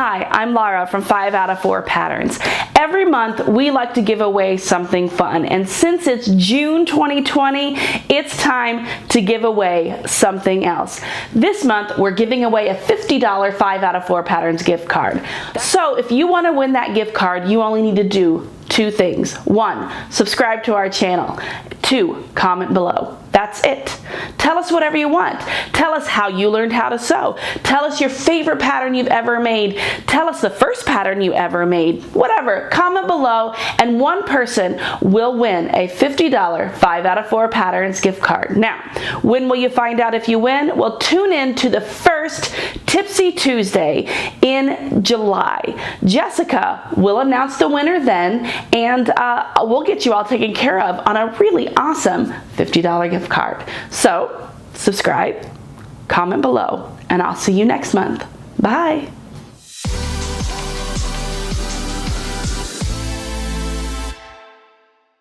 Hi, I'm Lara from 5 out of 4 Patterns. Every month we like to give away something fun, and since it's June 2020, it's time to give away something else. This month we're giving away a $50 5 out of 4 Patterns gift card. So if you want to win that gift card, you only need to do 2 things. 1, subscribe to our channel. 2, comment below. That's it. Tell us whatever you want. Tell us how you learned how to sew. Tell us your favorite pattern you've ever made. Tell us the first pattern you ever made. Whatever. Comment below, and one person will win a $50 5 out of 4 Patterns gift card. Now, when will you find out if you win? Well, tune in to the first Tipsy Tuesday in July. Jessica will announce the winner then, and we'll get you all taken care of on a really awesome $50 gift card. So, subscribe, comment below, and I'll see you next month. Bye.